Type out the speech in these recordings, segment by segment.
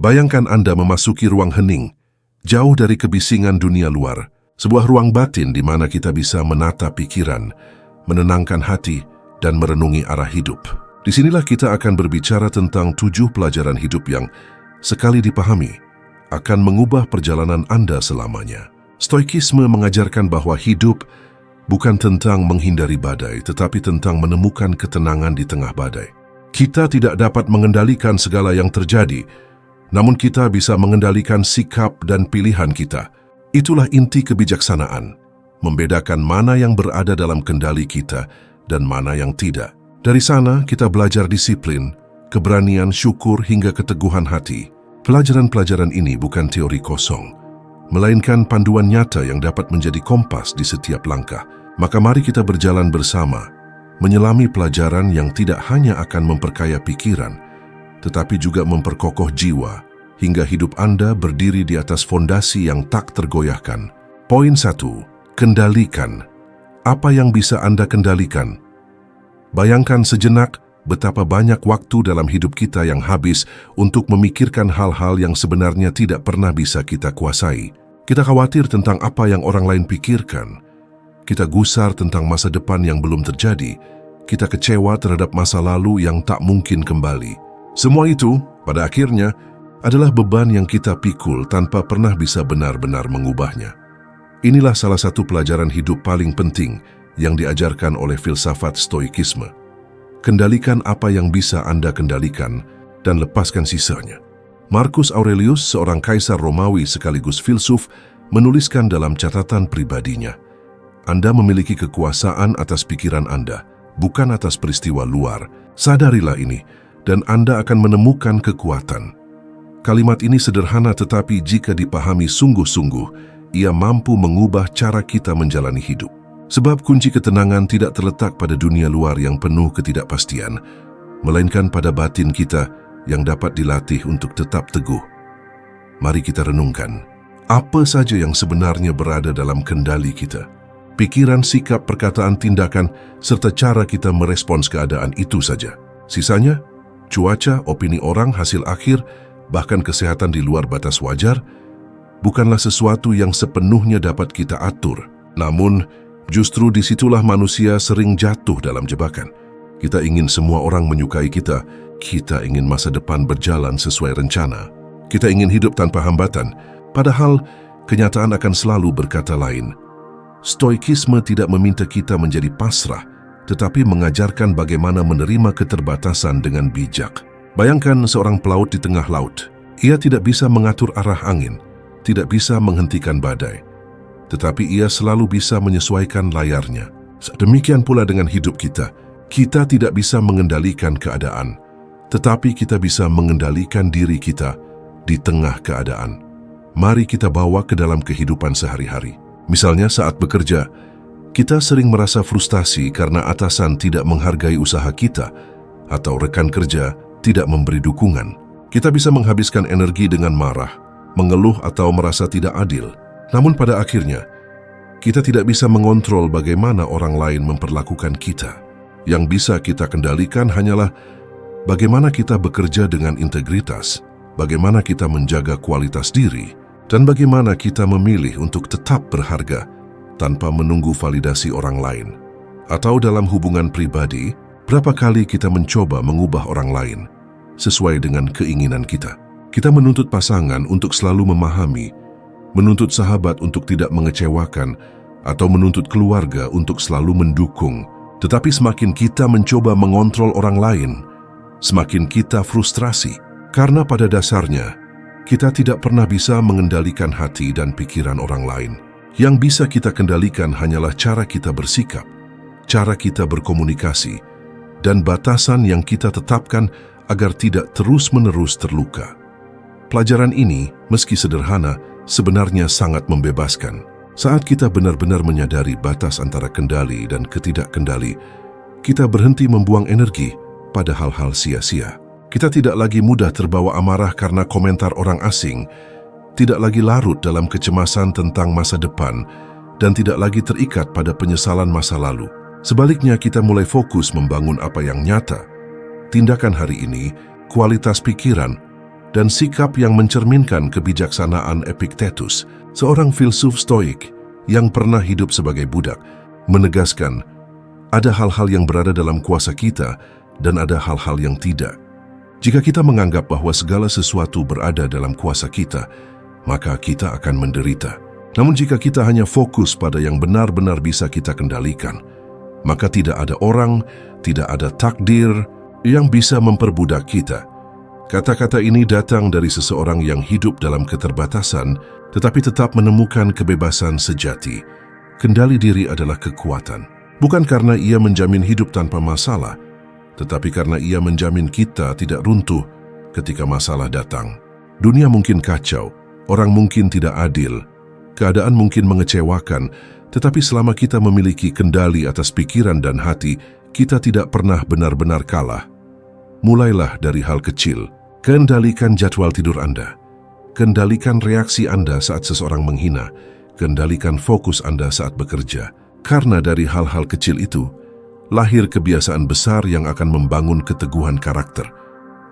Bayangkan Anda memasuki ruang hening, jauh dari kebisingan dunia luar, sebuah ruang batin di mana kita bisa menata pikiran, menenangkan hati, dan merenungi arah hidup. Disinilah kita akan berbicara tentang 7 pelajaran hidup yang, sekali dipahami, akan mengubah perjalanan Anda selamanya. Stoikisme mengajarkan bahwa hidup bukan tentang menghindari badai, tetapi tentang menemukan ketenangan di tengah badai. Kita tidak dapat mengendalikan segala yang terjadi, namun kita bisa mengendalikan sikap dan pilihan kita. Itulah inti kebijaksanaan, membedakan mana yang berada dalam kendali kita dan mana yang tidak. Dari sana kita belajar disiplin, keberanian, syukur, hingga keteguhan hati. Pelajaran-pelajaran ini bukan teori kosong, melainkan panduan nyata yang dapat menjadi kompas di setiap langkah. Maka mari kita berjalan bersama, menyelami pelajaran yang tidak hanya akan memperkaya pikiran, tetapi juga memperkokoh jiwa, hingga hidup Anda berdiri di atas fondasi yang tak tergoyahkan. Poin 1. Kendalikan. Apa yang bisa Anda kendalikan? Bayangkan sejenak betapa banyak waktu dalam hidup kita yang habis untuk memikirkan hal-hal yang sebenarnya tidak pernah bisa kita kuasai. Kita khawatir tentang apa yang orang lain pikirkan. Kita gusar tentang masa depan yang belum terjadi. Kita kecewa terhadap masa lalu yang tak mungkin kembali. Semua itu, pada akhirnya, adalah beban yang kita pikul tanpa pernah bisa benar-benar mengubahnya. Inilah salah satu pelajaran hidup paling penting yang diajarkan oleh filsafat Stoikisme. Kendalikan apa yang bisa Anda kendalikan dan lepaskan sisanya. Marcus Aurelius, seorang kaisar Romawi sekaligus filsuf, menuliskan dalam catatan pribadinya, Anda memiliki kekuasaan atas pikiran Anda, bukan atas peristiwa luar. Sadarilah ini, dan Anda akan menemukan kekuatan. Kalimat ini sederhana, tetapi jika dipahami sungguh-sungguh, ia mampu mengubah cara kita menjalani hidup. Sebab kunci ketenangan tidak terletak pada dunia luar yang penuh ketidakpastian, melainkan pada batin kita yang dapat dilatih untuk tetap teguh. Mari kita renungkan, apa saja yang sebenarnya berada dalam kendali kita? Pikiran, sikap, perkataan, tindakan, serta cara kita merespons keadaan itu saja. Sisanya, cuaca, opini orang, hasil akhir, bahkan kesehatan di luar batas wajar, bukanlah sesuatu yang sepenuhnya dapat kita atur. Namun, justru disitulah manusia sering jatuh dalam jebakan. Kita ingin semua orang menyukai kita, kita ingin masa depan berjalan sesuai rencana, kita ingin hidup tanpa hambatan, padahal kenyataan akan selalu berkata lain. Stoikisme tidak meminta kita menjadi pasrah, tetapi mengajarkan bagaimana menerima keterbatasan dengan bijak. Bayangkan seorang pelaut di tengah laut. Ia tidak bisa mengatur arah angin, tidak bisa menghentikan badai, tetapi ia selalu bisa menyesuaikan layarnya. Demikian pula dengan hidup kita. Kita tidak bisa mengendalikan keadaan, tetapi kita bisa mengendalikan diri kita di tengah keadaan. Mari kita bawa ke dalam kehidupan sehari-hari. Misalnya saat bekerja, kita sering merasa frustasi karena atasan tidak menghargai usaha kita atau rekan kerja tidak memberi dukungan. Kita bisa menghabiskan energi dengan marah, mengeluh atau merasa tidak adil. Namun pada akhirnya, kita tidak bisa mengontrol bagaimana orang lain memperlakukan kita. Yang bisa kita kendalikan hanyalah bagaimana kita bekerja dengan integritas, bagaimana kita menjaga kualitas diri, dan bagaimana kita memilih untuk tetap berharga tanpa menunggu validasi orang lain. Atau dalam hubungan pribadi, berapa kali kita mencoba mengubah orang lain sesuai dengan keinginan kita. Kita menuntut pasangan untuk selalu memahami, menuntut sahabat untuk tidak mengecewakan, atau menuntut keluarga untuk selalu mendukung. Tetapi semakin kita mencoba mengontrol orang lain, semakin kita frustrasi. Karena pada dasarnya, kita tidak pernah bisa mengendalikan hati dan pikiran orang lain. Yang bisa kita kendalikan hanyalah cara kita bersikap, cara kita berkomunikasi, dan batasan yang kita tetapkan agar tidak terus-menerus terluka. Pelajaran ini, meski sederhana, sebenarnya sangat membebaskan. Saat kita benar-benar menyadari batas antara kendali dan ketidakkendali, kita berhenti membuang energi pada hal-hal sia-sia. Kita tidak lagi mudah terbawa amarah karena komentar orang asing, tidak lagi larut dalam kecemasan tentang masa depan, dan tidak lagi terikat pada penyesalan masa lalu. Sebaliknya, kita mulai fokus membangun apa yang nyata. Tindakan hari ini, kualitas pikiran, dan sikap yang mencerminkan kebijaksanaan Epictetus, seorang filsuf Stoik yang pernah hidup sebagai budak, menegaskan ada hal-hal yang berada dalam kuasa kita dan ada hal-hal yang tidak. Jika kita menganggap bahwa segala sesuatu berada dalam kuasa kita, maka kita akan menderita. Namun jika kita hanya fokus pada yang benar-benar bisa kita kendalikan, maka tidak ada orang, tidak ada takdir yang bisa memperbudak kita. Kata-kata ini datang dari seseorang yang hidup dalam keterbatasan, tetapi tetap menemukan kebebasan sejati. Kendali diri adalah kekuatan. Bukan karena ia menjamin hidup tanpa masalah, tetapi karena ia menjamin kita tidak runtuh ketika masalah datang. Dunia mungkin kacau, orang mungkin tidak adil, keadaan mungkin mengecewakan, tetapi selama kita memiliki kendali atas pikiran dan hati, kita tidak pernah benar-benar kalah. Mulailah dari hal kecil. Kendalikan jadwal tidur Anda. Kendalikan reaksi Anda saat seseorang menghina. Kendalikan fokus Anda saat bekerja. Karena dari hal-hal kecil itu, lahir kebiasaan besar yang akan membangun keteguhan karakter.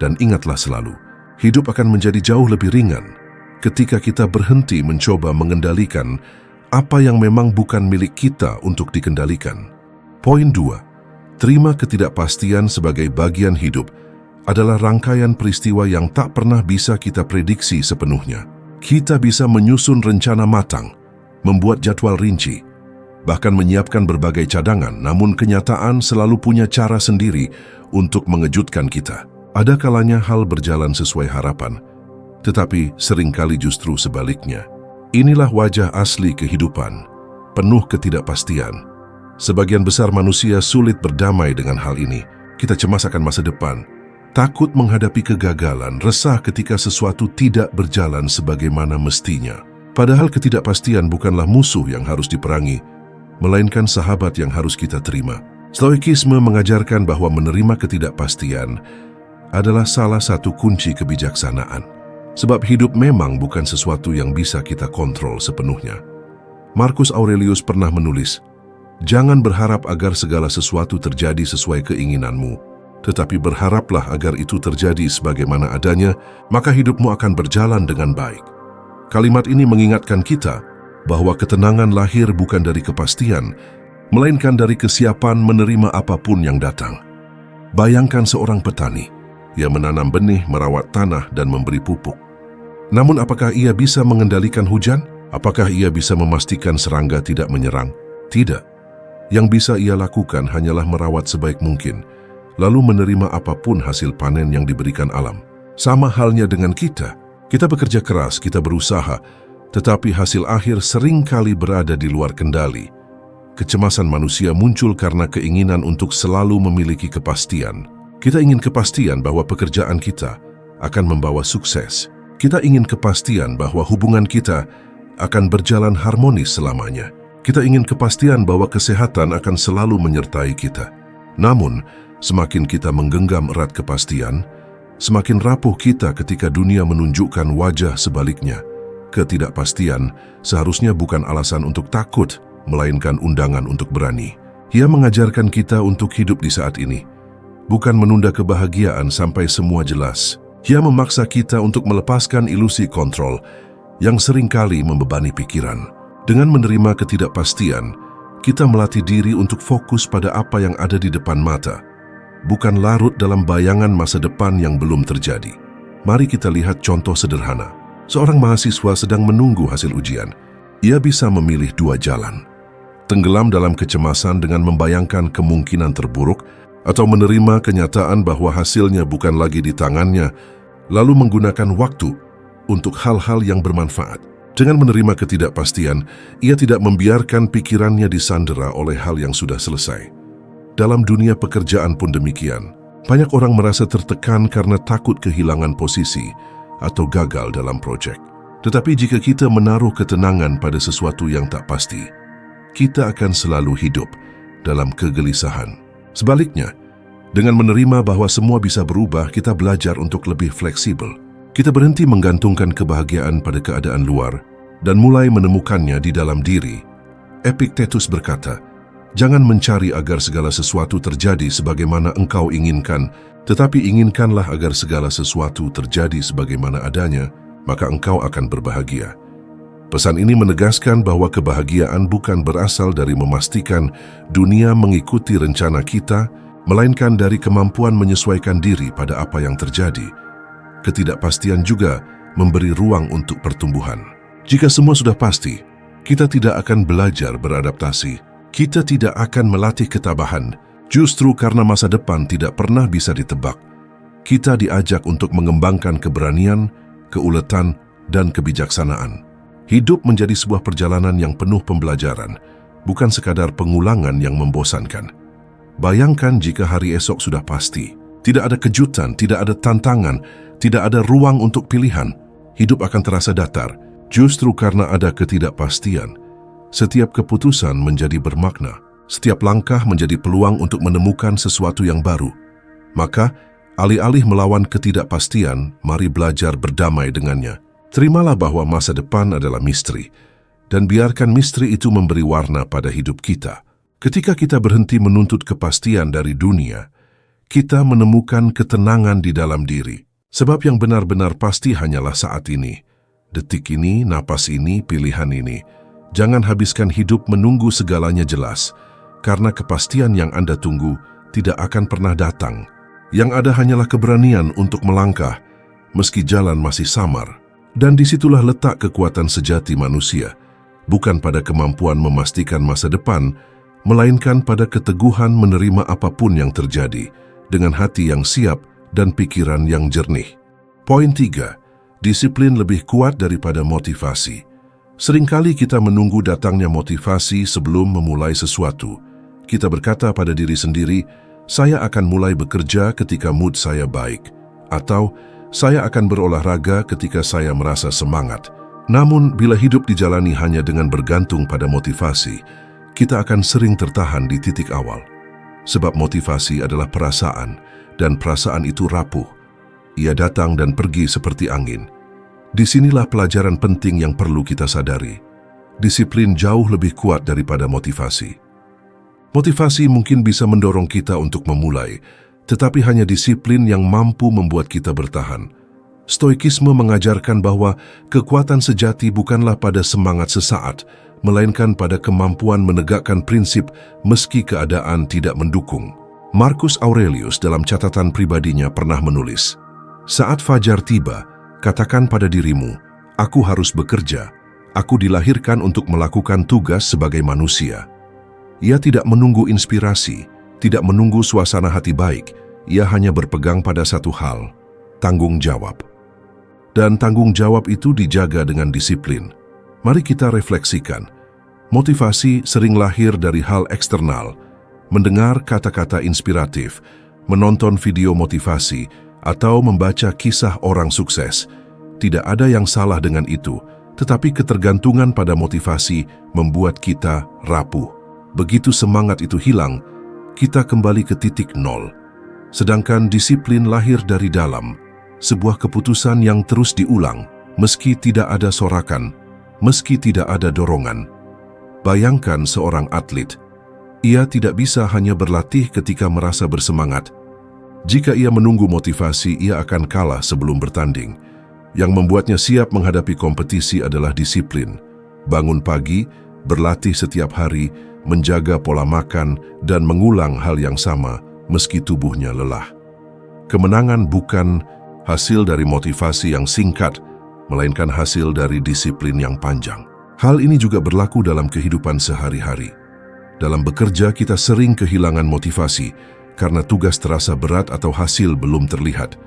Dan ingatlah selalu, hidup akan menjadi jauh lebih ringan ketika kita berhenti mencoba mengendalikan apa yang memang bukan milik kita untuk dikendalikan. Poin 2. Terima ketidakpastian sebagai bagian hidup adalah rangkaian peristiwa yang tak pernah bisa kita prediksi sepenuhnya. Kita bisa menyusun rencana matang, membuat jadwal rinci, bahkan menyiapkan berbagai cadangan, namun kenyataan selalu punya cara sendiri untuk mengejutkan kita. Ada kalanya hal berjalan sesuai harapan, tetapi seringkali justru sebaliknya. Inilah wajah asli kehidupan, penuh ketidakpastian. Sebagian besar manusia sulit berdamai dengan hal ini. Kita cemas akan masa depan, takut menghadapi kegagalan, resah ketika sesuatu tidak berjalan sebagaimana mestinya. Padahal ketidakpastian bukanlah musuh yang harus diperangi, melainkan sahabat yang harus kita terima. Stoikisme mengajarkan bahwa menerima ketidakpastian adalah salah satu kunci kebijaksanaan. Sebab hidup memang bukan sesuatu yang bisa kita kontrol sepenuhnya. Marcus Aurelius pernah menulis, "Jangan berharap agar segala sesuatu terjadi sesuai keinginanmu, tetapi berharaplah agar itu terjadi sebagaimana adanya, maka hidupmu akan berjalan dengan baik." Kalimat ini mengingatkan kita bahwa ketenangan lahir bukan dari kepastian, melainkan dari kesiapan menerima apapun yang datang. Bayangkan seorang petani yang menanam benih, merawat tanah, dan memberi pupuk. Namun apakah ia bisa mengendalikan hujan? Apakah ia bisa memastikan serangga tidak menyerang? Tidak. Yang bisa ia lakukan hanyalah merawat sebaik mungkin, lalu menerima apapun hasil panen yang diberikan alam. Sama halnya dengan kita. Kita bekerja keras, kita berusaha, tetapi hasil akhir seringkali berada di luar kendali. Kecemasan manusia muncul karena keinginan untuk selalu memiliki kepastian. Kita ingin kepastian bahwa pekerjaan kita akan membawa sukses. Kita ingin kepastian bahwa hubungan kita akan berjalan harmonis selamanya. Kita ingin kepastian bahwa kesehatan akan selalu menyertai kita. Namun, semakin kita menggenggam erat kepastian, semakin rapuh kita ketika dunia menunjukkan wajah sebaliknya. Ketidakpastian seharusnya bukan alasan untuk takut, melainkan undangan untuk berani. Ia mengajarkan kita untuk hidup di saat ini, bukan menunda kebahagiaan sampai semua jelas. Ia memaksa kita untuk melepaskan ilusi kontrol yang seringkali membebani pikiran. Dengan menerima ketidakpastian, kita melatih diri untuk fokus pada apa yang ada di depan mata, bukan larut dalam bayangan masa depan yang belum terjadi. Mari kita lihat contoh sederhana. Seorang mahasiswa sedang menunggu hasil ujian. Ia bisa memilih dua jalan. Tenggelam dalam kecemasan dengan membayangkan kemungkinan terburuk, atau menerima kenyataan bahwa hasilnya bukan lagi di tangannya, lalu menggunakan waktu untuk hal-hal yang bermanfaat. Dengan menerima ketidakpastian, ia tidak membiarkan pikirannya disandera oleh hal yang sudah selesai. Dalam dunia pekerjaan pun demikian. Banyak orang merasa tertekan karena takut kehilangan posisi atau gagal dalam proyek. Tetapi jika kita menaruh ketenangan pada sesuatu yang tak pasti, kita akan selalu hidup dalam kegelisahan. Sebaliknya, dengan menerima bahwa semua bisa berubah, kita belajar untuk lebih fleksibel. Kita berhenti menggantungkan kebahagiaan pada keadaan luar dan mulai menemukannya di dalam diri. Epictetus berkata, Jangan mencari agar segala sesuatu terjadi sebagaimana engkau inginkan, tetapi inginkanlah agar segala sesuatu terjadi sebagaimana adanya, maka engkau akan berbahagia. Pesan ini menegaskan bahwa kebahagiaan bukan berasal dari memastikan dunia mengikuti rencana kita, melainkan dari kemampuan menyesuaikan diri pada apa yang terjadi. Ketidakpastian juga memberi ruang untuk pertumbuhan. Jika semua sudah pasti, kita tidak akan belajar beradaptasi. Kita tidak akan melatih ketabahan, justru karena masa depan tidak pernah bisa ditebak. Kita diajak untuk mengembangkan keberanian, keuletan, dan kebijaksanaan. Hidup menjadi sebuah perjalanan yang penuh pembelajaran, bukan sekadar pengulangan yang membosankan. Bayangkan jika hari esok sudah pasti. Tidak ada kejutan, tidak ada tantangan, tidak ada ruang untuk pilihan. Hidup akan terasa datar, justru karena ada ketidakpastian. Setiap keputusan menjadi bermakna. Setiap langkah menjadi peluang untuk menemukan sesuatu yang baru. Maka, alih-alih melawan ketidakpastian, mari belajar berdamai dengannya. Terimalah bahwa masa depan adalah misteri, dan biarkan misteri itu memberi warna pada hidup kita. Ketika kita berhenti menuntut kepastian dari dunia, kita menemukan ketenangan di dalam diri. Sebab yang benar-benar pasti hanyalah saat ini. Detik ini, napas ini, pilihan ini. Jangan habiskan hidup menunggu segalanya jelas, karena kepastian yang Anda tunggu tidak akan pernah datang. Yang ada hanyalah keberanian untuk melangkah, meski jalan masih samar. Dan disitulah letak kekuatan sejati manusia, bukan pada kemampuan memastikan masa depan, melainkan pada keteguhan menerima apapun yang terjadi, dengan hati yang siap dan pikiran yang jernih. Poin 3. Disiplin lebih kuat daripada motivasi. Seringkali kita menunggu datangnya motivasi sebelum memulai sesuatu. Kita berkata pada diri sendiri, saya akan mulai bekerja ketika mood saya baik, atau saya akan berolahraga ketika saya merasa semangat. Namun, bila hidup dijalani hanya dengan bergantung pada motivasi, kita akan sering tertahan di titik awal. Sebab motivasi adalah perasaan, dan perasaan itu rapuh. Ia datang dan pergi seperti angin. Disinilah pelajaran penting yang perlu kita sadari. Disiplin jauh lebih kuat daripada motivasi. Motivasi mungkin bisa mendorong kita untuk memulai, tetapi hanya disiplin yang mampu membuat kita bertahan. Stoikisme mengajarkan bahwa kekuatan sejati bukanlah pada semangat sesaat, melainkan pada kemampuan menegakkan prinsip meski keadaan tidak mendukung. Marcus Aurelius dalam catatan pribadinya pernah menulis, "Saat fajar tiba, katakan pada dirimu, aku harus bekerja. Aku dilahirkan untuk melakukan tugas sebagai manusia." Ia tidak menunggu inspirasi, tidak menunggu suasana hati baik. Ia hanya berpegang pada satu hal, tanggung jawab. Dan tanggung jawab itu dijaga dengan disiplin. Mari kita refleksikan. Motivasi sering lahir dari hal eksternal, mendengar kata-kata inspiratif, menonton video motivasi, atau membaca kisah orang sukses. Tidak ada yang salah dengan itu, tetapi ketergantungan pada motivasi membuat kita rapuh. Begitu semangat itu hilang, kita kembali ke titik nol. Sedangkan disiplin lahir dari dalam, sebuah keputusan yang terus diulang, meski tidak ada sorakan, meski tidak ada dorongan. Bayangkan seorang atlet. Ia tidak bisa hanya berlatih ketika merasa bersemangat. Jika ia menunggu motivasi, ia akan kalah sebelum bertanding. Yang membuatnya siap menghadapi kompetisi adalah disiplin. Bangun pagi, berlatih setiap hari, menjaga pola makan, dan mengulang hal yang sama meski tubuhnya lelah. Kemenangan bukan hasil dari motivasi yang singkat, melainkan hasil dari disiplin yang panjang. Hal ini juga berlaku dalam kehidupan sehari-hari. Dalam bekerja, kita sering kehilangan motivasi karena tugas terasa berat atau hasil belum terlihat.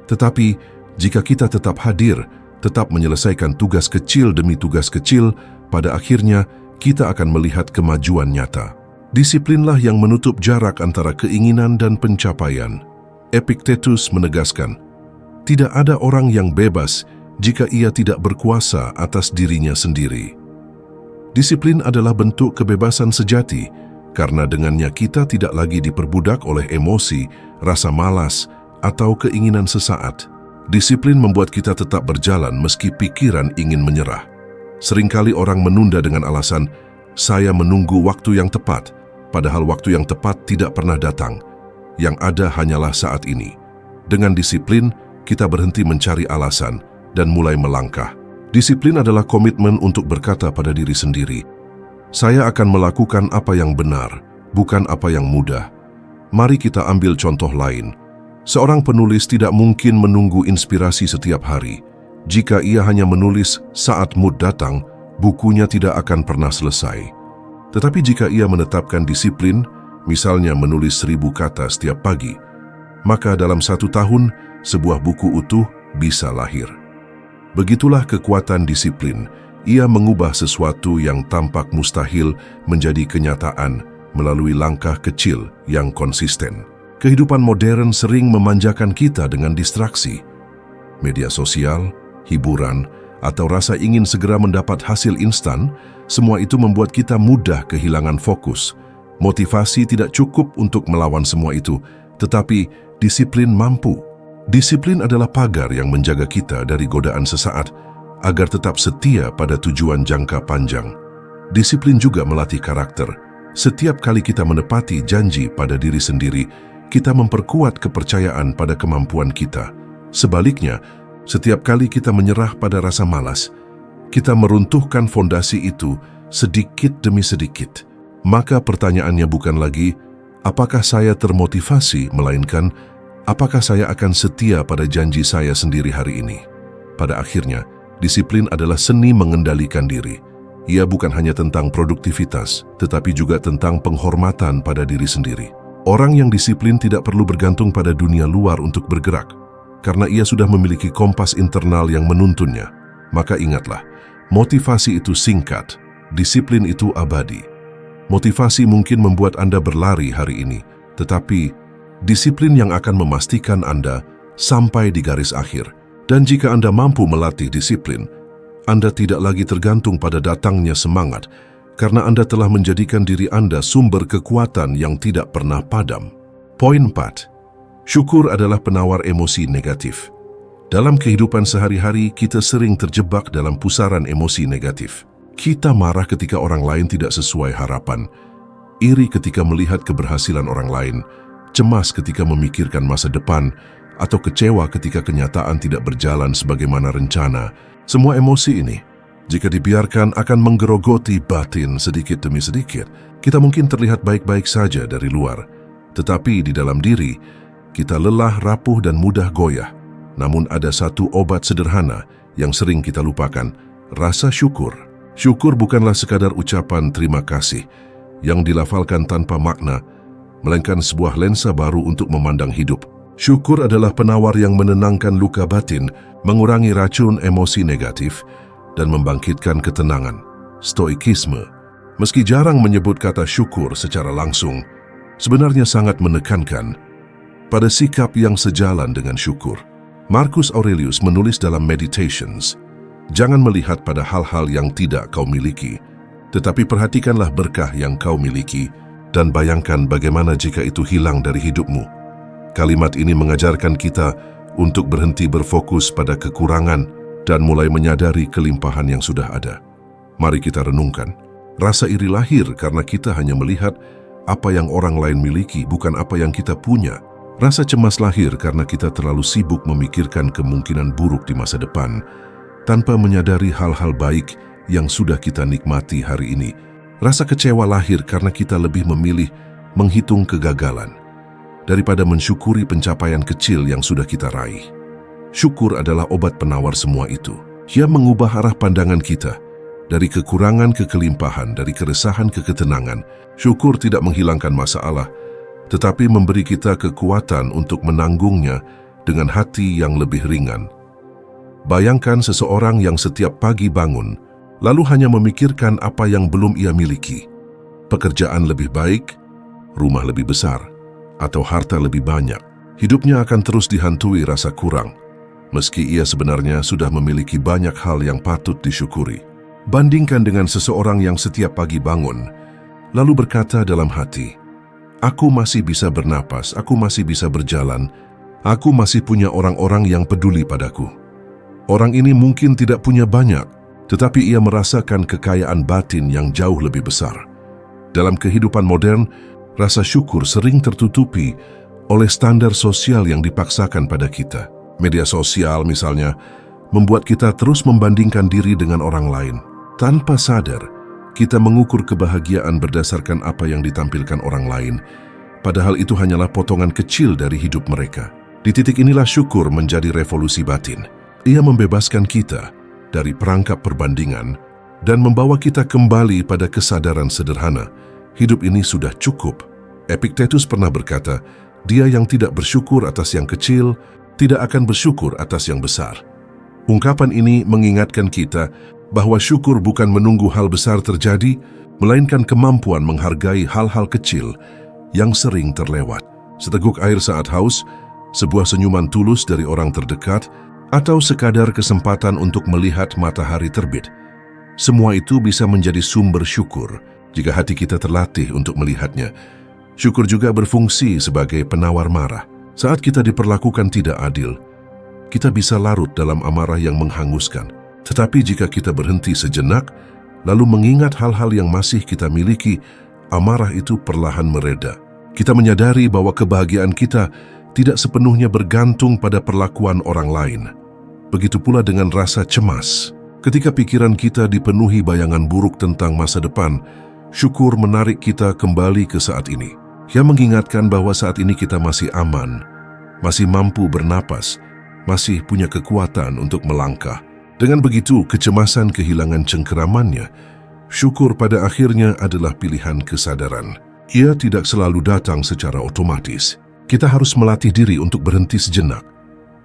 Tetapi, jika kita tetap hadir, tetap menyelesaikan tugas kecil demi tugas kecil, pada akhirnya kita akan melihat kemajuan nyata. Disiplinlah yang menutup jarak antara keinginan dan pencapaian. Epictetus menegaskan, tidak ada orang yang bebas jika ia tidak berkuasa atas dirinya sendiri. Disiplin adalah bentuk kebebasan sejati, karena dengannya kita tidak lagi diperbudak oleh emosi, rasa malas, atau keinginan sesaat. Disiplin membuat kita tetap berjalan meski pikiran ingin menyerah. Seringkali orang menunda dengan alasan, saya menunggu waktu yang tepat. padahal waktu yang tepat tidak pernah datang. Yang ada hanyalah saat ini. Dengan disiplin, kita berhenti mencari alasan dan mulai melangkah. Disiplin adalah komitmen untuk berkata pada diri sendiri, "Saya akan melakukan apa yang benar, bukan apa yang mudah." Mari kita ambil contoh lain. Seorang penulis tidak mungkin menunggu inspirasi setiap hari. Jika ia hanya menulis saat mood datang, bukunya tidak akan pernah selesai. Tetapi jika ia menetapkan disiplin, misalnya menulis 1000 kata setiap pagi, maka dalam 1 tahun, sebuah buku utuh bisa lahir. Begitulah kekuatan disiplin. Ia mengubah sesuatu yang tampak mustahil menjadi kenyataan melalui langkah kecil yang konsisten. Kehidupan modern sering memanjakan kita dengan distraksi. Media sosial, hiburan, atau rasa ingin segera mendapat hasil instan, semua itu membuat kita mudah kehilangan fokus. Motivasi tidak cukup untuk melawan semua itu, tetapi disiplin mampu. Disiplin adalah pagar yang menjaga kita dari godaan sesaat, agar tetap setia pada tujuan jangka panjang. Disiplin juga melatih karakter. Setiap kali kita menepati janji pada diri sendiri, kita memperkuat kepercayaan pada kemampuan kita. Sebaliknya, setiap kali kita menyerah pada rasa malas, kita meruntuhkan fondasi itu sedikit demi sedikit. Maka pertanyaannya bukan lagi, apakah saya termotivasi, melainkan, apakah saya akan setia pada janji saya sendiri hari ini? Pada akhirnya, disiplin adalah seni mengendalikan diri. Ia bukan hanya tentang produktivitas, tetapi juga tentang penghormatan pada diri sendiri. Orang yang disiplin tidak perlu bergantung pada dunia luar untuk bergerak, karena ia sudah memiliki kompas internal yang menuntunnya. Maka ingatlah, motivasi itu singkat, disiplin itu abadi. Motivasi mungkin membuat Anda berlari hari ini, tetapi disiplin yang akan memastikan Anda sampai di garis akhir. Dan jika Anda mampu melatih disiplin, Anda tidak lagi tergantung pada datangnya semangat, karena Anda telah menjadikan diri Anda sumber kekuatan yang tidak pernah padam. Poin 4. Syukur adalah penawar emosi negatif. Dalam kehidupan sehari-hari, kita sering terjebak dalam pusaran emosi negatif. Kita marah ketika orang lain tidak sesuai harapan, iri ketika melihat keberhasilan orang lain, cemas ketika memikirkan masa depan, atau kecewa ketika kenyataan tidak berjalan sebagaimana rencana. Semua emosi ini, jika dibiarkan, akan menggerogoti batin sedikit demi sedikit. Kita mungkin terlihat baik-baik saja dari luar, tetapi di dalam diri, kita lelah, rapuh, dan mudah goyah. Namun ada satu obat sederhana yang sering kita lupakan, rasa syukur. Syukur bukanlah sekadar ucapan terima kasih yang dilafalkan tanpa makna, melainkan sebuah lensa baru untuk memandang hidup. Syukur adalah penawar yang menenangkan luka batin, mengurangi racun emosi negatif, dan membangkitkan ketenangan. Stoikisme, meski jarang menyebut kata syukur secara langsung, sebenarnya sangat menekankan pada sikap yang sejalan dengan syukur. Marcus Aurelius menulis dalam Meditations, "Jangan melihat pada hal-hal yang tidak kau miliki, tetapi perhatikanlah berkah yang kau miliki, dan bayangkan bagaimana jika itu hilang dari hidupmu." Kalimat ini mengajarkan kita untuk berhenti berfokus pada kekurangan dan mulai menyadari kelimpahan yang sudah ada. Mari kita renungkan. Rasa iri lahir karena kita hanya melihat apa yang orang lain miliki, bukan apa yang kita punya. Rasa cemas lahir karena kita terlalu sibuk memikirkan kemungkinan buruk di masa depan, tanpa menyadari hal-hal baik yang sudah kita nikmati hari ini. Rasa kecewa lahir karena kita lebih memilih menghitung kegagalan daripada mensyukuri pencapaian kecil yang sudah kita raih. Syukur adalah obat penawar semua itu. Ia mengubah arah pandangan kita dari kekurangan ke kelimpahan, dari keresahan ke ketenangan. Syukur tidak menghilangkan masalah, tetapi memberi kita kekuatan untuk menanggungnya dengan hati yang lebih ringan. Bayangkan seseorang yang setiap pagi bangun, lalu hanya memikirkan apa yang belum ia miliki. Pekerjaan lebih baik, rumah lebih besar, atau harta lebih banyak. Hidupnya akan terus dihantui rasa kurang, meski ia sebenarnya sudah memiliki banyak hal yang patut disyukuri. Bandingkan dengan seseorang yang setiap pagi bangun, lalu berkata dalam hati, "Aku masih bisa bernapas, aku masih bisa berjalan, aku masih punya orang-orang yang peduli padaku." Orang ini mungkin tidak punya banyak, tetapi ia merasakan kekayaan batin yang jauh lebih besar. Dalam kehidupan modern, rasa syukur sering tertutupi oleh standar sosial yang dipaksakan pada kita. Media sosial misalnya, membuat kita terus membandingkan diri dengan orang lain. Tanpa sadar, kita mengukur kebahagiaan berdasarkan apa yang ditampilkan orang lain, padahal itu hanyalah potongan kecil dari hidup mereka. Di titik inilah syukur menjadi revolusi batin. Ia membebaskan kita dari perangkap perbandingan dan membawa kita kembali pada kesadaran sederhana. Hidup ini sudah cukup. Epictetus pernah berkata, dia yang tidak bersyukur atas yang kecil, tidak akan bersyukur atas yang besar. Ungkapan ini mengingatkan kita bahwa syukur bukan menunggu hal besar terjadi, melainkan kemampuan menghargai hal-hal kecil yang sering terlewat. Seteguk air saat haus, sebuah senyuman tulus dari orang terdekat, atau sekadar kesempatan untuk melihat matahari terbit. Semua itu bisa menjadi sumber syukur jika hati kita terlatih untuk melihatnya. Syukur juga berfungsi sebagai penawar marah. Saat kita diperlakukan tidak adil, kita bisa larut dalam amarah yang menghanguskan. Tetapi jika kita berhenti sejenak, lalu mengingat hal-hal yang masih kita miliki, amarah itu perlahan mereda. Kita menyadari bahwa kebahagiaan kita tidak sepenuhnya bergantung pada perlakuan orang lain. Begitu pula dengan rasa cemas. Ketika pikiran kita dipenuhi bayangan buruk tentang masa depan, syukur menarik kita kembali ke saat ini. Ia mengingatkan bahwa saat ini kita masih aman, masih mampu bernapas, masih punya kekuatan untuk melangkah. Dengan begitu, kecemasan kehilangan cengkeramannya. Syukur pada akhirnya adalah pilihan kesadaran. Ia tidak selalu datang secara otomatis. Kita harus melatih diri untuk berhenti sejenak,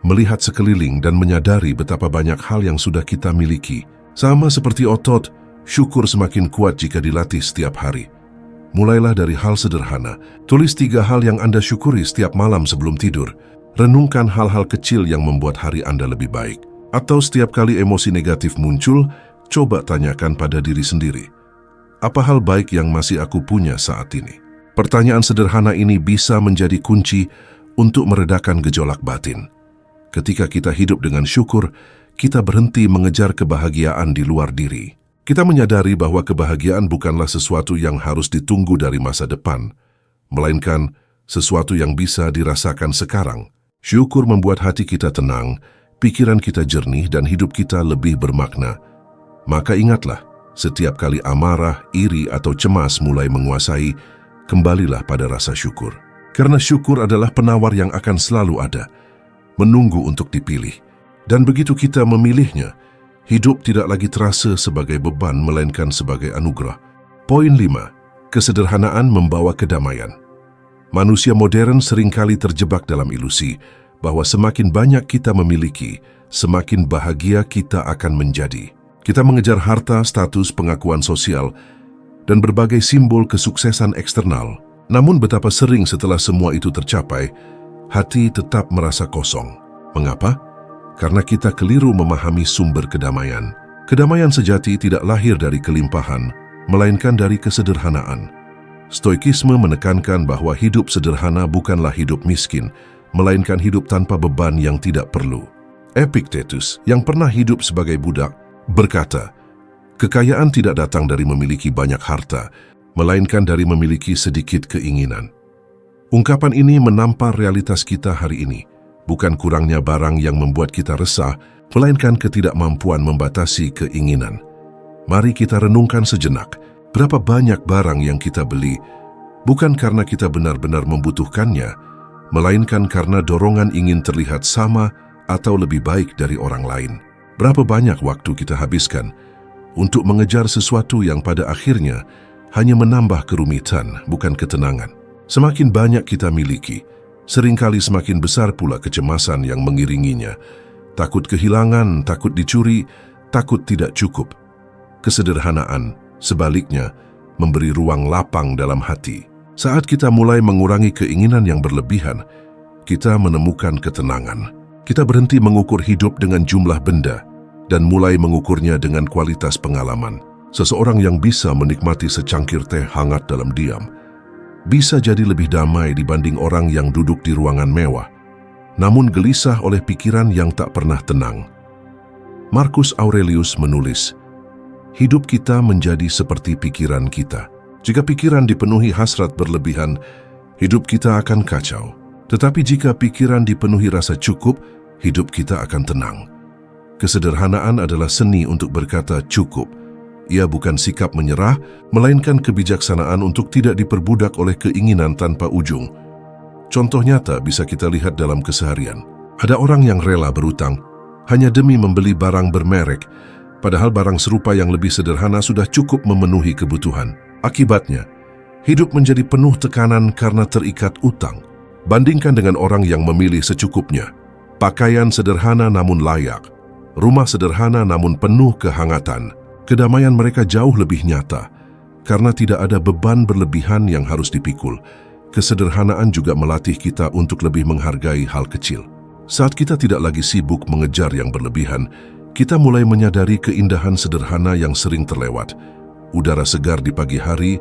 melihat sekeliling dan menyadari betapa banyak hal yang sudah kita miliki. Sama seperti otot, syukur semakin kuat jika dilatih setiap hari. Mulailah dari hal sederhana. Tulis 3 hal yang Anda syukuri setiap malam sebelum tidur. Renungkan hal-hal kecil yang membuat hari Anda lebih baik. Atau setiap kali emosi negatif muncul, coba tanyakan pada diri sendiri, apa hal baik yang masih aku punya saat ini? Pertanyaan sederhana ini bisa menjadi kunci untuk meredakan gejolak batin. Ketika kita hidup dengan syukur, kita berhenti mengejar kebahagiaan di luar diri. Kita menyadari bahwa kebahagiaan bukanlah sesuatu yang harus ditunggu dari masa depan, melainkan sesuatu yang bisa dirasakan sekarang. Syukur membuat hati kita tenang, pikiran kita jernih, dan hidup kita lebih bermakna. Maka ingatlah, setiap kali amarah, iri, atau cemas mulai menguasai, kembalilah pada rasa syukur. Karena syukur adalah penawar yang akan selalu ada, menunggu untuk dipilih. Dan begitu kita memilihnya, hidup tidak lagi terasa sebagai beban, melainkan sebagai anugerah. Poin 5. Kesederhanaan membawa kedamaian. Manusia modern seringkali terjebak dalam ilusi bahwa semakin banyak kita memiliki, semakin bahagia kita akan menjadi. Kita mengejar harta, status, pengakuan sosial, dan berbagai simbol kesuksesan eksternal. Namun betapa sering setelah semua itu tercapai, hati tetap merasa kosong. Mengapa? Karena kita keliru memahami sumber kedamaian. Kedamaian sejati tidak lahir dari kelimpahan, melainkan dari kesederhanaan. Stoikisme menekankan bahwa hidup sederhana bukanlah hidup miskin, melainkan hidup tanpa beban yang tidak perlu. Epictetus, yang pernah hidup sebagai budak, berkata, kekayaan tidak datang dari memiliki banyak harta, melainkan dari memiliki sedikit keinginan. Ungkapan ini menampar realitas kita hari ini. Bukan kurangnya barang yang membuat kita resah, melainkan ketidakmampuan membatasi keinginan. Mari kita renungkan sejenak, berapa banyak barang yang kita beli, bukan karena kita benar-benar membutuhkannya, melainkan karena dorongan ingin terlihat sama atau lebih baik dari orang lain. Berapa banyak waktu kita habiskan untuk mengejar sesuatu yang pada akhirnya hanya menambah kerumitan, bukan ketenangan. Semakin banyak kita miliki, seringkali semakin besar pula kecemasan yang mengiringinya. Takut kehilangan, takut dicuri, takut tidak cukup. Kesederhanaan, sebaliknya, memberi ruang lapang dalam hati. Saat kita mulai mengurangi keinginan yang berlebihan, kita menemukan ketenangan. Kita berhenti mengukur hidup dengan jumlah benda dan mulai mengukurnya dengan kualitas pengalaman. Seseorang yang bisa menikmati secangkir teh hangat dalam diam bisa jadi lebih damai dibanding orang yang duduk di ruangan mewah, namun gelisah oleh pikiran yang tak pernah tenang. Marcus Aurelius menulis, hidup kita menjadi seperti pikiran kita. Jika pikiran dipenuhi hasrat berlebihan, hidup kita akan kacau. Tetapi jika pikiran dipenuhi rasa cukup, hidup kita akan tenang. Kesederhanaan adalah seni untuk berkata cukup. Ia bukan sikap menyerah, melainkan kebijaksanaan untuk tidak diperbudak oleh keinginan tanpa ujung. Contoh nyata bisa kita lihat dalam keseharian. Ada orang yang rela berutang hanya demi membeli barang bermerek, padahal barang serupa yang lebih sederhana sudah cukup memenuhi kebutuhan. Akibatnya, hidup menjadi penuh tekanan karena terikat utang. Bandingkan dengan orang yang memilih secukupnya. Pakaian sederhana namun layak, rumah sederhana namun penuh kehangatan. Kedamaian mereka jauh lebih nyata, karena tidak ada beban berlebihan yang harus dipikul. Kesederhanaan juga melatih kita untuk lebih menghargai hal kecil. Saat kita tidak lagi sibuk mengejar yang berlebihan, kita mulai menyadari keindahan sederhana yang sering terlewat. Udara segar di pagi hari,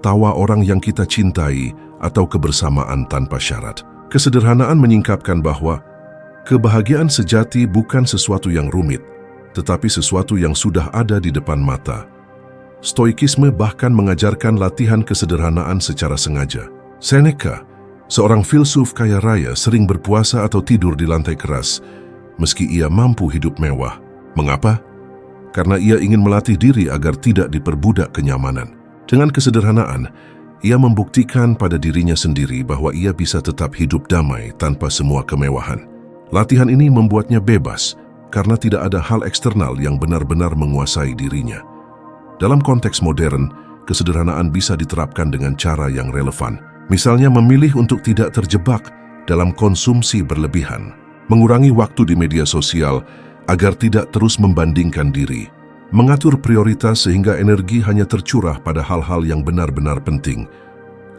tawa orang yang kita cintai, atau kebersamaan tanpa syarat. Kesederhanaan menyingkapkan bahwa kebahagiaan sejati bukan sesuatu yang rumit, tetapi sesuatu yang sudah ada di depan mata. Stoikisme bahkan mengajarkan latihan kesederhanaan secara sengaja. Seneca, seorang filsuf kaya raya, sering berpuasa atau tidur di lantai keras, meski ia mampu hidup mewah. Mengapa? Karena ia ingin melatih diri agar tidak diperbudak kenyamanan. Dengan kesederhanaan, ia membuktikan pada dirinya sendiri bahwa ia bisa tetap hidup damai tanpa semua kemewahan. Latihan ini membuatnya bebas, karena tidak ada hal eksternal yang benar-benar menguasai dirinya. Dalam konteks modern, kesederhanaan bisa diterapkan dengan cara yang relevan. Misalnya memilih untuk tidak terjebak dalam konsumsi berlebihan, mengurangi waktu di media sosial agar tidak terus membandingkan diri, mengatur prioritas sehingga energi hanya tercurah pada hal-hal yang benar-benar penting,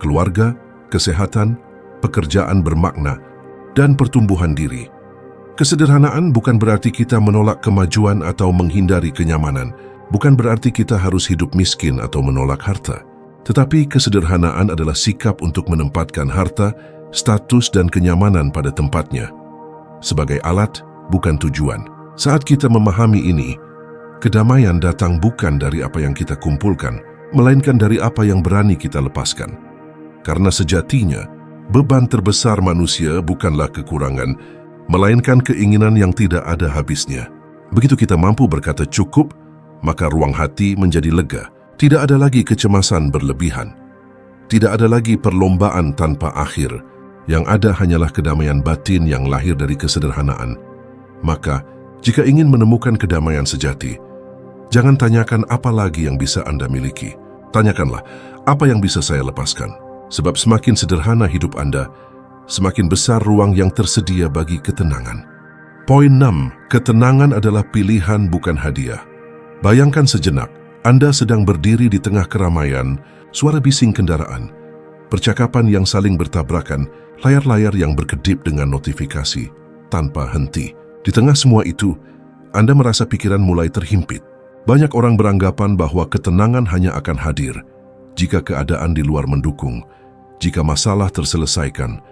keluarga, kesehatan, pekerjaan bermakna, dan pertumbuhan diri. Kesederhanaan bukan berarti kita menolak kemajuan atau menghindari kenyamanan, bukan berarti kita harus hidup miskin atau menolak harta. Tetapi kesederhanaan adalah sikap untuk menempatkan harta, status, dan kenyamanan pada tempatnya, sebagai alat, bukan tujuan. Saat kita memahami ini, kedamaian datang bukan dari apa yang kita kumpulkan, melainkan dari apa yang berani kita lepaskan. Karena sejatinya, beban terbesar manusia bukanlah kekurangan, melainkan keinginan yang tidak ada habisnya. Begitu kita mampu berkata cukup, maka ruang hati menjadi lega. Tidak ada lagi kecemasan berlebihan. Tidak ada lagi perlombaan tanpa akhir. Yang ada hanyalah kedamaian batin yang lahir dari kesederhanaan. Maka, jika ingin menemukan kedamaian sejati, jangan tanyakan apa lagi yang bisa Anda miliki. Tanyakanlah, apa yang bisa saya lepaskan? Sebab semakin sederhana hidup Anda, semakin besar ruang yang tersedia bagi ketenangan. Poin 6. Ketenangan adalah pilihan bukan hadiah. Bayangkan sejenak, Anda sedang berdiri di tengah keramaian, suara bising kendaraan, percakapan yang saling bertabrakan, layar-layar yang berkedip dengan notifikasi, tanpa henti. Di tengah semua itu, Anda merasa pikiran mulai terhimpit. Banyak orang beranggapan bahwa ketenangan hanya akan hadir jika keadaan di luar mendukung, jika masalah terselesaikan,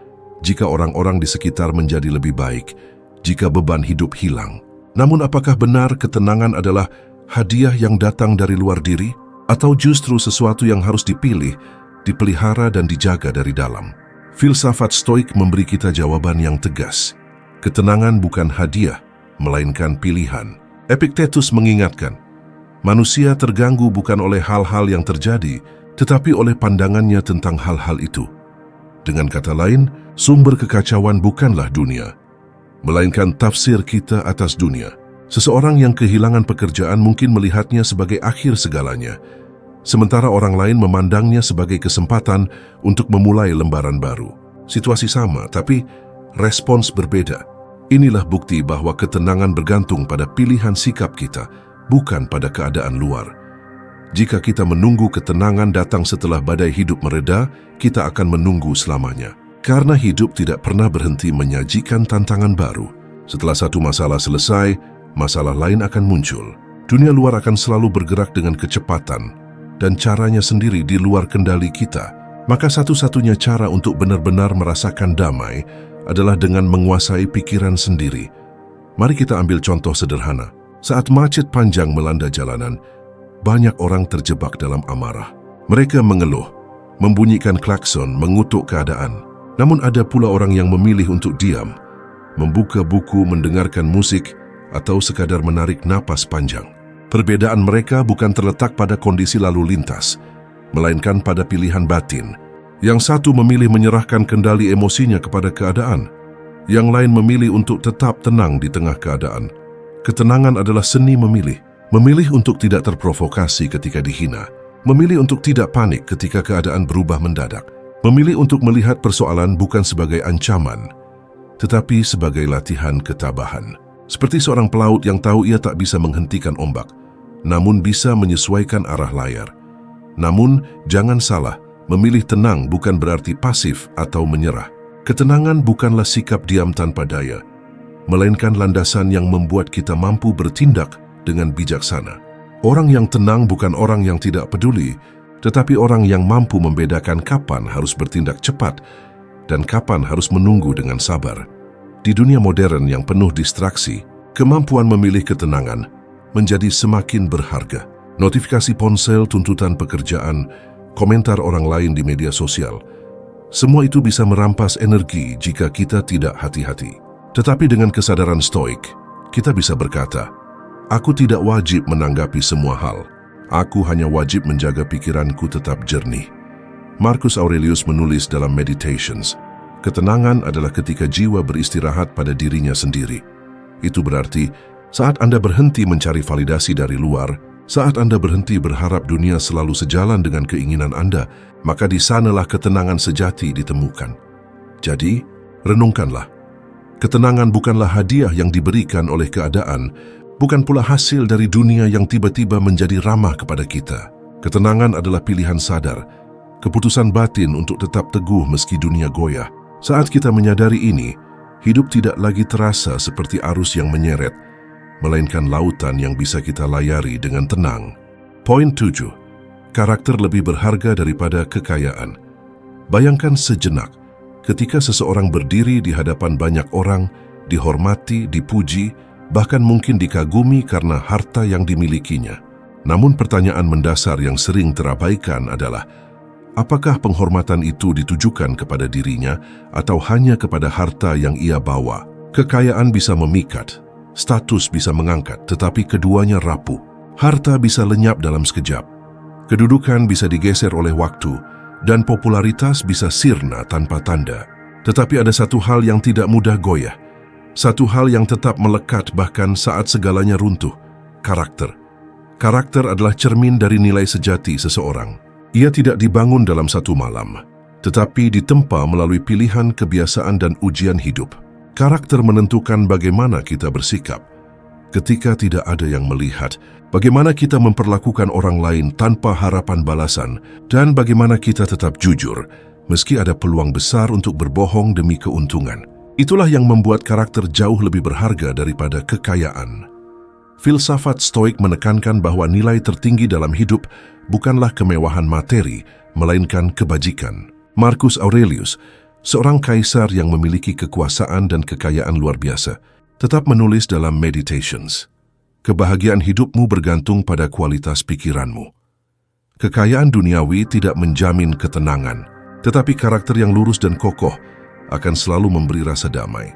jika orang-orang di sekitar menjadi lebih baik, jika beban hidup hilang. Namun apakah benar ketenangan adalah hadiah yang datang dari luar diri, atau justru sesuatu yang harus dipilih, dipelihara dan dijaga dari dalam? Filsafat Stoik memberi kita jawaban yang tegas. Ketenangan bukan hadiah, melainkan pilihan. Epictetus mengingatkan, manusia terganggu bukan oleh hal-hal yang terjadi, tetapi oleh pandangannya tentang hal-hal itu. Dengan kata lain, sumber kekacauan bukanlah dunia, melainkan tafsir kita atas dunia. Seseorang yang kehilangan pekerjaan mungkin melihatnya sebagai akhir segalanya, sementara orang lain memandangnya sebagai kesempatan untuk memulai lembaran baru. Situasi sama, tapi respons berbeda. Inilah bukti bahwa ketenangan bergantung pada pilihan sikap kita, bukan pada keadaan luar. Jika kita menunggu ketenangan datang setelah badai hidup mereda, kita akan menunggu selamanya. Karena hidup tidak pernah berhenti menyajikan tantangan baru. Setelah satu masalah selesai, masalah lain akan muncul. Dunia luar akan selalu bergerak dengan kecepatan, dan caranya sendiri di luar kendali kita. Maka satu-satunya cara untuk benar-benar merasakan damai adalah dengan menguasai pikiran sendiri. Mari kita ambil contoh sederhana. Saat macet panjang melanda jalanan, banyak orang terjebak dalam amarah. Mereka mengeluh, membunyikan klakson, mengutuk keadaan. Namun ada pula orang yang memilih untuk diam, membuka buku, mendengarkan musik, atau sekadar menarik napas panjang. Perbedaan mereka bukan terletak pada kondisi lalu lintas, melainkan pada pilihan batin. Yang satu memilih menyerahkan kendali emosinya kepada keadaan, yang lain memilih untuk tetap tenang di tengah keadaan. Ketenangan adalah seni memilih. Memilih untuk tidak terprovokasi ketika dihina, memilih untuk tidak panik ketika keadaan berubah mendadak, memilih untuk melihat persoalan bukan sebagai ancaman, tetapi sebagai latihan ketabahan. Seperti seorang pelaut yang tahu ia tak bisa menghentikan ombak, namun bisa menyesuaikan arah layar. Namun, jangan salah, memilih tenang bukan berarti pasif atau menyerah. Ketenangan bukanlah sikap diam tanpa daya, melainkan landasan yang membuat kita mampu bertindak dengan bijaksana. Orang yang tenang bukan orang yang tidak peduli, tetapi orang yang mampu membedakan kapan harus bertindak cepat dan kapan harus menunggu dengan sabar. Di dunia modern yang penuh distraksi, kemampuan memilih ketenangan menjadi semakin berharga. Notifikasi ponsel, tuntutan pekerjaan, komentar orang lain di media sosial, semua itu bisa merampas energi jika kita tidak hati-hati. Tetapi dengan kesadaran stoik, kita bisa berkata, "Aku tidak wajib menanggapi semua hal. Aku hanya wajib menjaga pikiranku tetap jernih." Marcus Aurelius menulis dalam Meditations, ketenangan adalah ketika jiwa beristirahat pada dirinya sendiri. Itu berarti, saat Anda berhenti mencari validasi dari luar, saat Anda berhenti berharap dunia selalu sejalan dengan keinginan Anda, maka di sanalah ketenangan sejati ditemukan. Jadi, renungkanlah. Ketenangan bukanlah hadiah yang diberikan oleh keadaan, bukan pula hasil dari dunia yang tiba-tiba menjadi ramah kepada kita. Ketenangan adalah pilihan sadar, keputusan batin untuk tetap teguh meski dunia goyah. Saat kita menyadari ini, hidup tidak lagi terasa seperti arus yang menyeret, melainkan lautan yang bisa kita layari dengan tenang. Poin 7. Karakter lebih berharga daripada kekayaan. Bayangkan sejenak, ketika seseorang berdiri di hadapan banyak orang, dihormati, dipuji, bahkan mungkin dikagumi karena harta yang dimilikinya. Namun pertanyaan mendasar yang sering terabaikan adalah, apakah penghormatan itu ditujukan kepada dirinya atau hanya kepada harta yang ia bawa? Kekayaan bisa memikat, status bisa mengangkat, tetapi keduanya rapuh. Harta bisa lenyap dalam sekejap. Kedudukan bisa digeser oleh waktu, dan popularitas bisa sirna tanpa tanda. Tetapi ada satu hal yang tidak mudah goyah. Satu hal yang tetap melekat bahkan saat segalanya runtuh, karakter. Karakter adalah cermin dari nilai sejati seseorang. Ia tidak dibangun dalam satu malam, tetapi ditempa melalui pilihan, kebiasaan, dan ujian hidup. Karakter menentukan bagaimana kita bersikap ketika tidak ada yang melihat, bagaimana kita memperlakukan orang lain tanpa harapan balasan, dan bagaimana kita tetap jujur meski ada peluang besar untuk berbohong demi keuntungan. Itulah yang membuat karakter jauh lebih berharga daripada kekayaan. Filsafat Stoik menekankan bahwa nilai tertinggi dalam hidup bukanlah kemewahan materi, melainkan kebajikan. Marcus Aurelius, seorang kaisar yang memiliki kekuasaan dan kekayaan luar biasa, tetap menulis dalam Meditations, kebahagiaan hidupmu bergantung pada kualitas pikiranmu. Kekayaan duniawi tidak menjamin ketenangan, tetapi karakter yang lurus dan kokoh akan selalu memberi rasa damai.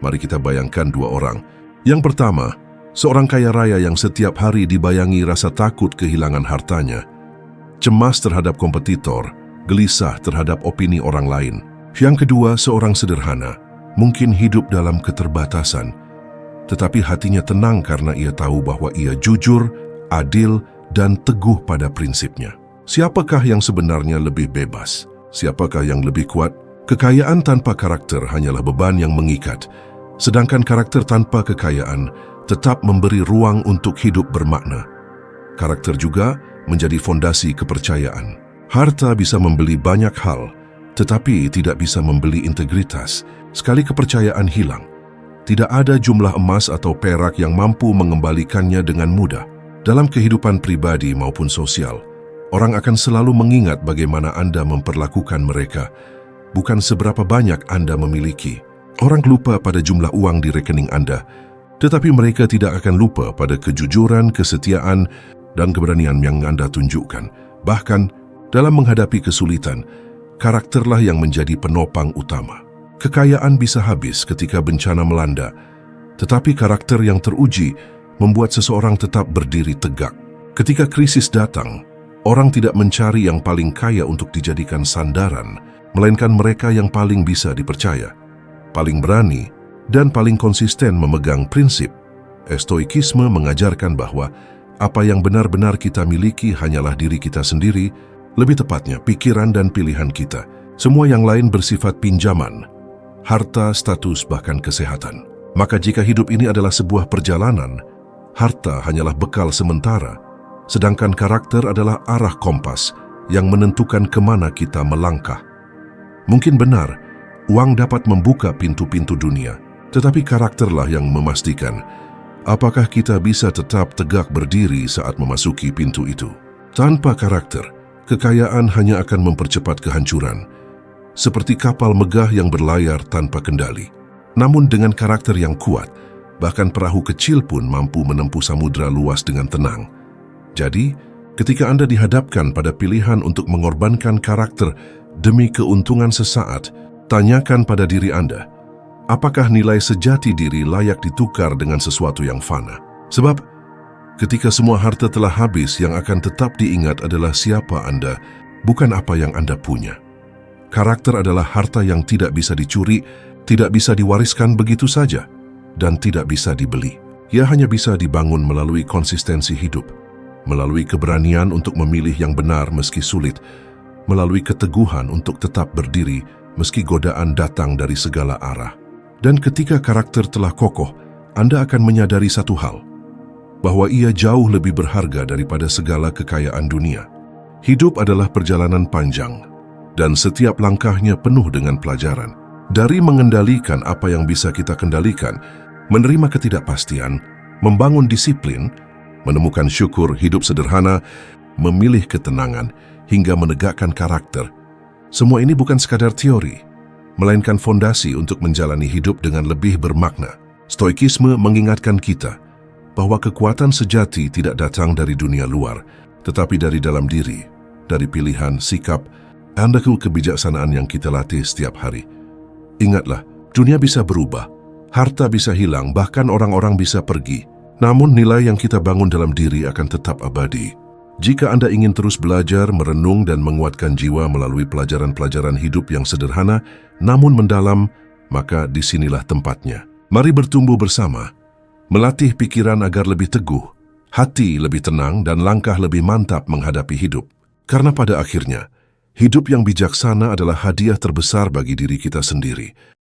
Mari kita bayangkan dua orang. Yang pertama, seorang kaya raya yang setiap hari dibayangi rasa takut kehilangan hartanya, cemas terhadap kompetitor, gelisah terhadap opini orang lain. Yang kedua, seorang sederhana, mungkin hidup dalam keterbatasan, tetapi hatinya tenang karena ia tahu bahwa ia jujur, adil, dan teguh pada prinsipnya. Siapakah yang sebenarnya lebih bebas? Siapakah yang lebih kuat? Kekayaan tanpa karakter hanyalah beban yang mengikat, sedangkan karakter tanpa kekayaan tetap memberi ruang untuk hidup bermakna. Karakter juga menjadi fondasi kepercayaan. Harta bisa membeli banyak hal, tetapi tidak bisa membeli integritas. Sekali kepercayaan hilang, tidak ada jumlah emas atau perak yang mampu mengembalikannya dengan mudah. Dalam kehidupan pribadi maupun sosial, orang akan selalu mengingat bagaimana Anda memperlakukan mereka, bukan seberapa banyak Anda memiliki. Orang lupa pada jumlah uang di rekening Anda, tetapi mereka tidak akan lupa pada kejujuran, kesetiaan, dan keberanian yang Anda tunjukkan. Bahkan, mereka tidak akan lupa pada kejujuran, kesetiaan, dan keberanian yang Anda tunjukkan. Bahkan, mereka tidak akan lupa pada kejujuran, kesetiaan, dan keberanian yang Anda tunjukkan. Bahkan, Dalam menghadapi kesulitan, karakterlah yang menjadi penopang utama. Kekayaan bisa habis ketika bencana melanda, tetapi karakter yang teruji membuat seseorang tetap berdiri tegak. Ketika krisis datang, orang tidak mencari yang paling kaya untuk dijadikan sandaran, melainkan mereka yang paling bisa dipercaya, paling berani, dan paling konsisten memegang prinsip. Stoikisme mengajarkan bahwa apa yang benar-benar kita miliki hanyalah diri kita sendiri, lebih tepatnya pikiran dan pilihan kita. Semua yang lain bersifat pinjaman, harta, status, bahkan kesehatan. Maka jika hidup ini adalah sebuah perjalanan, harta hanyalah bekal sementara, sedangkan karakter adalah arah kompas yang menentukan kemana kita melangkah. Mungkin benar, uang dapat membuka pintu-pintu dunia, tetapi karakterlah yang memastikan apakah kita bisa tetap tegak berdiri saat memasuki pintu itu. Tanpa karakter, kekayaan hanya akan mempercepat kehancuran, seperti kapal megah yang berlayar tanpa kendali. Namun dengan karakter yang kuat, bahkan perahu kecil pun mampu menempuh samudera luas dengan tenang. Jadi, ketika Anda dihadapkan pada pilihan untuk mengorbankan karakter demi keuntungan sesaat, tanyakan pada diri Anda, apakah nilai sejati diri layak ditukar dengan sesuatu yang fana? Sebab, ketika semua harta telah habis, yang akan tetap diingat adalah siapa Anda, bukan apa yang Anda punya. Karakter adalah harta yang tidak bisa dicuri, tidak bisa diwariskan begitu saja, dan tidak bisa dibeli. Ia hanya bisa dibangun melalui konsistensi hidup, melalui keberanian untuk memilih yang benar meski sulit, melalui keteguhan untuk tetap berdiri meski godaan datang dari segala arah. Dan ketika karakter telah kokoh, Anda akan menyadari satu hal, bahwa ia jauh lebih berharga daripada segala kekayaan dunia. Hidup adalah perjalanan panjang, dan setiap langkahnya penuh dengan pelajaran. Dari mengendalikan apa yang bisa kita kendalikan, menerima ketidakpastian, membangun disiplin, menemukan syukur, hidup sederhana, memilih ketenangan, hingga menegakkan karakter. Semua ini bukan sekadar teori, melainkan fondasi untuk menjalani hidup dengan lebih bermakna. Stoikisme mengingatkan kita bahwa kekuatan sejati tidak datang dari dunia luar, tetapi dari dalam diri, dari pilihan, sikap, dan kebijaksanaan yang kita latih setiap hari. Ingatlah, dunia bisa berubah, harta bisa hilang, bahkan orang-orang bisa pergi. Namun nilai yang kita bangun dalam diri akan tetap abadi. Jika Anda ingin terus belajar, merenung, dan menguatkan jiwa melalui pelajaran-pelajaran hidup yang sederhana, namun mendalam, maka disinilah tempatnya. Mari bertumbuh bersama, melatih pikiran agar lebih teguh, hati lebih tenang, dan langkah lebih mantap menghadapi hidup. Karena pada akhirnya, hidup yang bijaksana adalah hadiah terbesar bagi diri kita sendiri.